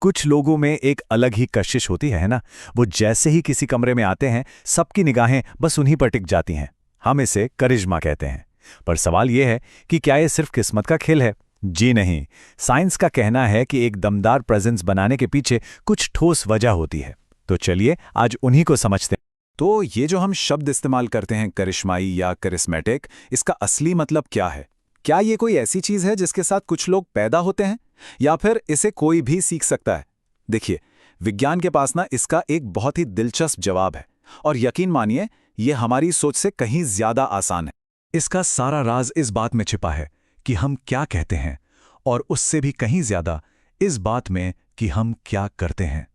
कुछ लोगों में एक अलग ही कशिश होती है ना। वो जैसे ही किसी कमरे में आते हैं, सबकी निगाहें बस उन्हीं पर टिक जाती हैं। हम इसे करिश्मा कहते हैं। पर सवाल यह है कि क्या ये सिर्फ किस्मत का खेल है? जी नहीं। साइंस का कहना है कि एक दमदार प्रेजेंस बनाने के पीछे कुछ ठोस वजह होती है। तो चलिए आज उन्हीं को समझते हैं। तो ये जो हम शब्द इस्तेमाल करते हैं करिश्माई या करिश्मेटिक, इसका असली मतलब क्या है? क्या ये कोई ऐसी चीज है जिसके साथ कुछ लोग पैदा होते हैं, या फिर इसे कोई भी सीख सकता है? देखिए, विज्ञान के पास ना इसका एक बहुत ही दिलचस्प जवाब है, और यकीन मानिए ये हमारी सोच से कहीं ज्यादा आसान है। इसका सारा राज इस बात में छिपा है कि हम क्या कहते हैं, और उससे भी कहीं ज्यादा इस बात में कि हम क्या करते हैं।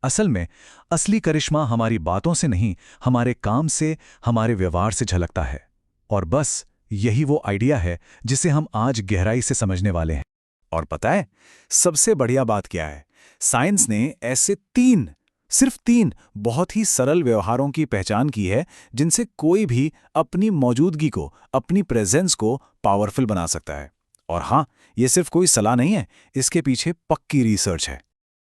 असल में असली करिश्मा हमारी बातों से नहीं, हमारे काम से, हमारे व्यवहार से झलकता है। और बस यही वो आइडिया है जिसे हम आज गहराई से समझने वाले हैं। और पता है सबसे बढ़िया बात क्या है? साइंस ने ऐसे सिर्फ तीन बहुत ही सरल व्यवहारों की पहचान की है जिनसे कोई भी अपनी मौजूदगी को, अपनी प्रेजेंस को पावरफुल बना सकता है। और हाँ, ये सिर्फ कोई सलाह नहीं है, इसके पीछे पक्की रिसर्च है।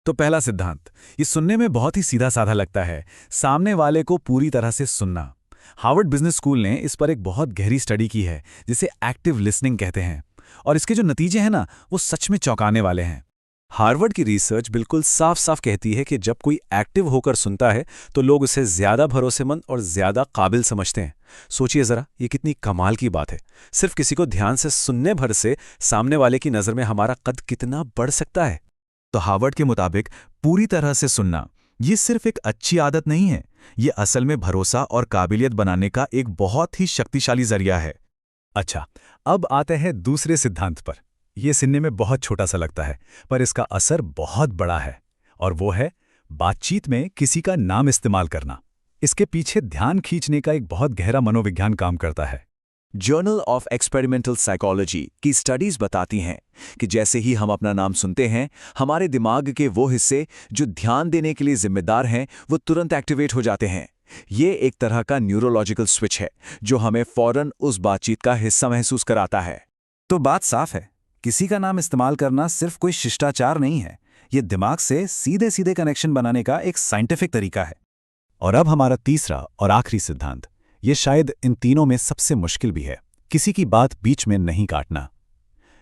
तो पहला सिद्धांत, ये सुनने में बहुत ही सीधा साधा लगता है, सामने वाले को पूरी तरह से सुनना। हार्वर्ड बिजनेस स्कूल ने इस पर एक बहुत गहरी स्टडी की है जिसे एक्टिव लिसनिंग कहते हैं, और इसके जो नतीजे हैं ना, वो सच में चौंकाने वाले हैं। हार्वर्ड की रिसर्च बिल्कुल साफ साफ कहती है कि जब कोई एक्टिव होकर सुनता है तो लोग उसे ज्यादा भरोसेमंद और ज्यादा काबिल समझते हैं। सोचिए जरा, ये कितनी कमाल की बात है। सिर्फ किसी को ध्यान से सुनने भर से सामने वाले की नजर में हमारा कद कितना बढ़ सकता है। तो हार्वर्ड के मुताबिक पूरी तरह से सुनना ये सिर्फ एक अच्छी आदत नहीं है, ये असल में भरोसा और काबिलियत बनाने का एक बहुत ही शक्तिशाली जरिया है। अच्छा, अब आते हैं दूसरे सिद्धांत पर। यह सुनने में बहुत छोटा सा लगता है, पर इसका असर बहुत बड़ा है, और वो है बातचीत में किसी का नाम इस्तेमाल करना। इसके पीछे ध्यान खींचने का एक बहुत गहरा मनोविज्ञान काम करता है। जर्नल ऑफ एक्सपेरिमेंटल साइकोलॉजी की स्टडीज बताती हैं कि जैसे ही हम अपना नाम सुनते हैं, हमारे दिमाग के वो हिस्से जो ध्यान देने के लिए जिम्मेदार हैं, वो तुरंत एक्टिवेट हो जाते हैं। ये एक तरह का न्यूरोलॉजिकल स्विच है जो हमें फौरन उस बातचीत का हिस्सा महसूस कराता है। तो बात साफ है, किसी का नाम इस्तेमाल करना सिर्फ कोई शिष्टाचार नहीं है, ये दिमाग से सीधे सीधे कनेक्शन बनाने का एक साइंटिफिक तरीका है। और अब हमारा तीसरा और आखिरी सिद्धांत, ये शायद इन तीनों में सबसे मुश्किल भी है, किसी की बात बीच में नहीं काटना।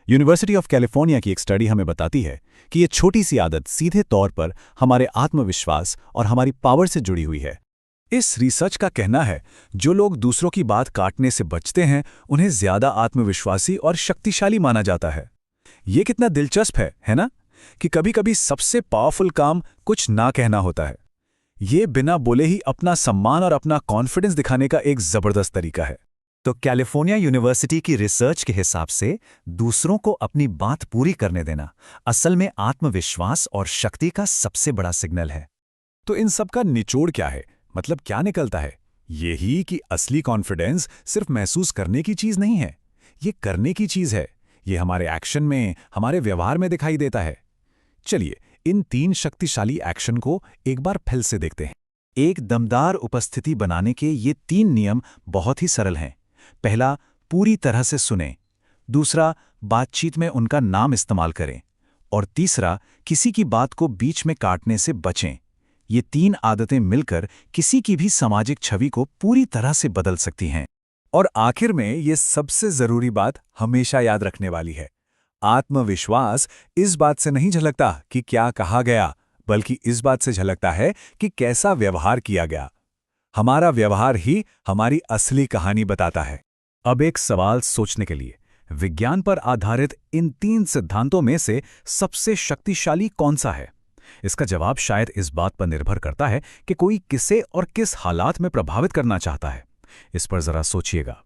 यूनिवर्सिटी ऑफ कैलिफोर्निया की एक स्टडी हमें बताती है कि ये छोटी सी आदत सीधे तौर पर हमारे आत्मविश्वास और हमारी पावर से जुड़ी हुई है। इस रिसर्च का कहना है, जो लोग दूसरों की बात काटने से बचते हैं, उन्हें ज्यादा आत्मविश्वासी और शक्तिशाली माना जाता है। ये कितना दिलचस्प है ना? कि कभी-कभी सबसे पावरफुल काम कुछ ना कहना होता है। ये बिना बोले ही अपना सम्मान और अपना कॉन्फिडेंस दिखाने का एक जबरदस्त तरीका है। तो कैलिफोर्निया यूनिवर्सिटी की रिसर्च के हिसाब से दूसरों को अपनी बात पूरी करने देना असल में आत्मविश्वास और शक्ति का सबसे बड़ा सिग्नल है। तो इन सब का निचोड़ क्या है? मतलब क्या निकलता है? यही कि असली कॉन्फिडेंस सिर्फ महसूस करने की चीज नहीं है, ये करने की चीज है। ये हमारे एक्शन में, हमारे व्यवहार में दिखाई देता है। चलिए इन तीन शक्तिशाली एक्शन को एक बार फिर से देखते हैं। एक दमदार उपस्थिति बनाने के ये तीन नियम बहुत ही सरल हैं। पहला, पूरी तरह से सुनें। दूसरा, बातचीत में उनका नाम इस्तेमाल करें। और तीसरा, किसी की बात को बीच में काटने से बचें। ये तीन आदतें मिलकर किसी की भी सामाजिक छवि को पूरी तरह से बदल सकती हैं। और आखिर में ये सबसे जरूरी बात हमेशा याद रखने वाली है, आत्मविश्वास इस बात से नहीं झलकता कि क्या कहा गया, बल्कि इस बात से झलकता है कि कैसा व्यवहार किया गया। हमारा व्यवहार ही हमारी असली कहानी बताता है। अब एक सवाल सोचने के लिए, विज्ञान पर आधारित इन तीन सिद्धांतों में से सबसे शक्तिशाली कौन सा है? इसका जवाब शायद इस बात पर निर्भर करता है कि कोई किसे और किस हालात में प्रभावित करना चाहता है। इस पर जरा सोचिएगा।